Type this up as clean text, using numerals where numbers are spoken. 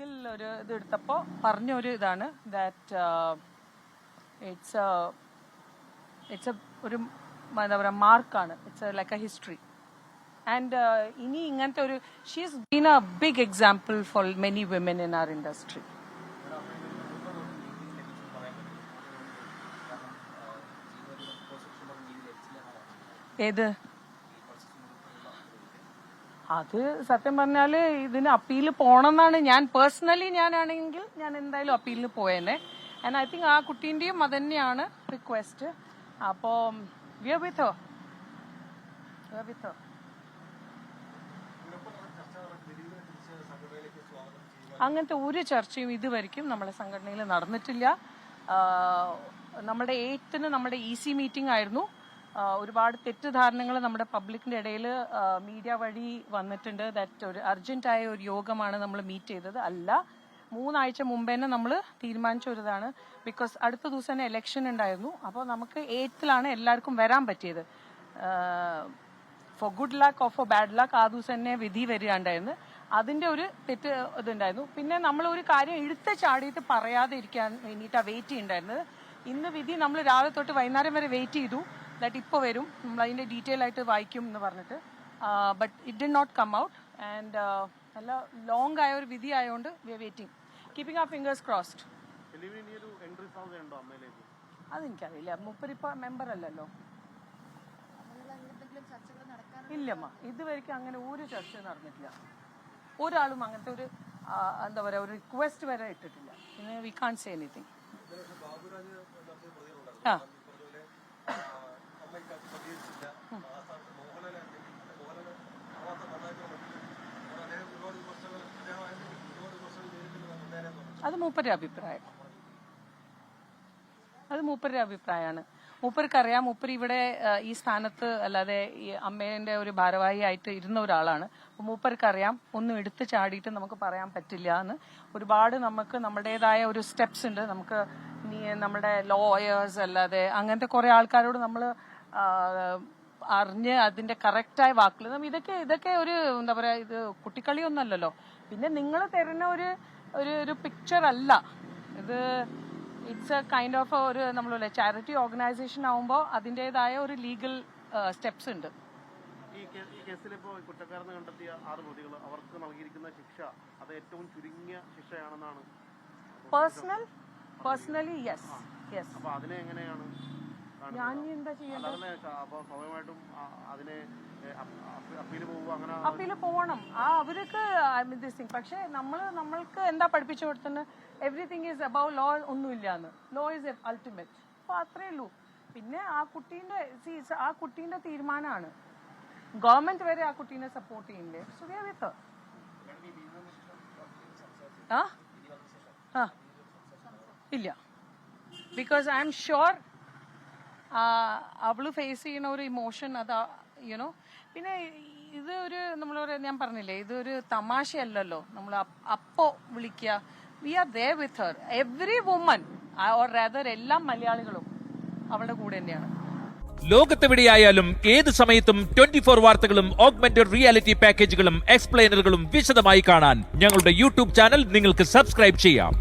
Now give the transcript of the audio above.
Legal ഒരു ഇത് എടുത്തപ്പോൾ പറഞ്ഞൊരു ഇതാണ് ദാറ്റ് ഇറ്റ്സ് ഒരു എന്താ പറയുക മാർക്കാണ്, it's like a history. And ഇനി ഇങ്ങനത്തെ ഒരു she's been a big example for many women in our industry. ഏത് അത് സത്യം പറഞ്ഞാല് ഇതിന് അപ്പീൽ പോണെന്നാണ് ഞാൻ പേഴ്സണലി ഞാനാണെങ്കിൽ ഞാൻ എന്തായാലും അപ്പീലിന് പോയേനെ. ആൻഡ് ഐ തിങ്ക് ആ കുട്ടീന്റെയും അത് തന്നെയാണ് റിക്വസ്റ്റ്. അപ്പോ വി ആർ വിത്ത് ഹർ. അങ്ങനത്തെ ഒരു ചർച്ചയും ഇതുവരെയ്ക്കും നമ്മുടെ സംഘടനയിൽ നടന്നിട്ടില്ല. നമ്മുടെ 8th നമ്മുടെ EC മീറ്റിംഗ് ആയിരുന്നു. ഒരുപാട് തെറ്റിദ്ധാരണകൾ നമ്മുടെ പബ്ലിക്കിന്റെ ഇടയിൽ മീഡിയ വഴി വന്നിട്ടുണ്ട്. ദാറ്റ് ഒരു അർജന്റായ ഒരു യോഗമാണ് നമ്മൾ മീറ്റ് ചെയ്തത് അല്ല. 3 ആഴ്ച മുമ്പ് തന്നെ നമ്മൾ തീരുമാനിച്ച ഒരു ഇതാണ്. ബിക്കോസ് അടുത്ത ദിവസം തന്നെ ഇലക്ഷൻ ഉണ്ടായിരുന്നു. അപ്പോൾ നമുക്ക് 8th എല്ലാവർക്കും വരാൻ പറ്റിയത്. Four good luck or four bad luck ആ ദിവസം തന്നെ വിധി വരികയുണ്ടായിരുന്നു. അതിന്റെ ഒരു തെറ്റ് ഇതുണ്ടായിരുന്നു. പിന്നെ നമ്മൾ ഒരു കാര്യം എടുത്ത് ചാടിയിട്ട് പറയാതെ ഇരിക്കാൻ വേണ്ടിയിട്ടാണ് വെയിറ്റ് ചെയ്യുന്നുണ്ടായിരുന്നത്. ഇന്ന് വിധി നമ്മൾ രാവിലെ തൊട്ട് വൈകുന്നേരം വരെ വെയിറ്റ് ചെയ്തു. ദാറ്റ് ഇപ്പോൾ വരും, നമ്മൾ അതിന്റെ ഡീറ്റെയിൽ ആയിട്ട് വായിക്കും എന്ന് പറഞ്ഞിട്ട്. But it did not come out. And നല്ല ലോങ് ആയ ഒരു വിധി ആയതുകൊണ്ട് we are waiting, keeping our fingers crossed. അതെനിക്കറിയില്ല, മൂപ്പരിപ്പോ മെമ്പർ അല്ലല്ലോ. ഇല്ലമ്മ, ഇതുവരെയ്ക്കും അങ്ങനെ ഒരു ചർച്ച നടന്നിട്ടില്ല. ഒരാളും അങ്ങനത്തെ ഒരു എന്താ പറയാ ഒരു റിക്വസ്റ്റ് വരെ ഇട്ടിട്ടില്ല. പിന്നെ വി കാൻറ്റ് സേ എനിത്തിങ്. ആ അത് മൂപ്പരുടെ അഭിപ്രായമാണ്. മൂപ്പർക്കറിയാം, മൂപ്പർ ഇവിടെ ഈ സ്ഥാനത്ത് അല്ലാതെ ഈ അമ്മേന്റെ ഒരു ഭാരവാഹി ആയിട്ട് ഇരുന്ന ഒരാളാണ്. അപ്പൊ മൂപ്പർക്കറിയാം ഒന്നും എടുത്ത് ചാടിയിട്ട് നമുക്ക് പറയാൻ പറ്റില്ല എന്ന്. ഒരുപാട് നമുക്ക് നമ്മുടേതായ ഒരു സ്റ്റെപ്സ് ഉണ്ട്. നമുക്ക് നമ്മുടെ ലോയേഴ്സ് അല്ലാതെ അങ്ങനത്തെ കുറെ ആൾക്കാരോട് നമ്മൾ അറിഞ്ഞ് അതിന്റെ കറക്റ്റായ വാക്കുകൾ ഇതൊക്കെ ഒരു എന്താ പറയാ, ഇത് കുട്ടിക്കളിയൊന്നുമല്ലല്ലോ. പിന്നെ നിങ്ങൾ തരുന്ന ഒരു പിക്ചർ അല്ല ഇത്. ഇറ്റ്സ് എ കൈൻഡ് ഓഫ് ഒരു നമ്മളല്ലേ ചാരിറ്റി ഓർഗനൈസേഷൻ ആവുമ്പോൾ അതിൻ്റെതായ ഒരു ലീഗൽ സ്റ്റെപ്സ് ഉണ്ട്. ഈ കേസിലിപ്പോ കുറ്റക്കാരെന്ന് കണ്ടെത്തിയ 6 പ്രതികൾ അവർക്ക് നൽകിയിരിക്കുന്ന ശിക്ഷ അത് ഏറ്റവും ചുരുങ്ങിയ ശിക്ഷയാണെന്നാണ് പേഴ്സണലി യെസ്. അപ്പൊ അതിനെ എങ്ങനെയാണ് ഞാൻ എന്താ ചെയ്യേണ്ടത്? അപ്പൊ സ്വാഭാവികമായിട്ടും അതിനെ അപ്പീല് പോകണം. അവർക്ക് പക്ഷെ നമ്മൾക്ക് എന്താ പഠിപ്പിച്ചു കൊടുത്തത്, എവറിത്തിങ് ഈസ് അബൌവ് ലോ ഒന്നുമില്ലാന്ന്. Law is ultimate. അപ്പൊ അത്രേ ഉള്ളൂ. പിന്നെ ആ കുട്ടീന്റെ തീരുമാനമാണ്. ഗവൺമെന്റ് വരെ ആ കുട്ടീനെ സപ്പോർട്ട് ചെയ്യുന്നില്ലേ? So we are with Har. ഇല്ല, ബിക്കോസ് ഐ എം ഷുവർ അവള് ഫേസ് ചെയ്യുന്ന ഒരു ഇമോഷൻ അതാ യുനോ. പിന്നെ ഇത് ഞാൻ പറഞ്ഞില്ലേ, ഇതൊരു തമാശയല്ലല്ലോ. നമ്മൾ അപ്പോ വിളിക്കുക. We are there with her. Every woman or rather എല്ലാ മലയാളികളും അവളുടെ കൂടെ തന്നെയാണ്. ലോകത്തെവിടെയായാലും ഏത് സമയത്തും 24 വാർത്തകളും ഓഗ്മെന്റഡ് റിയാലിറ്റി പാക്കേജുകളും എക്സ്പ്ലെയിനറുകളും വിശദമായി കാണാൻ ഞങ്ങളുടെ YouTube ചാനൽ നിങ്ങൾക്ക് സബ്സ്ക്രൈബ് ചെയ്യാം.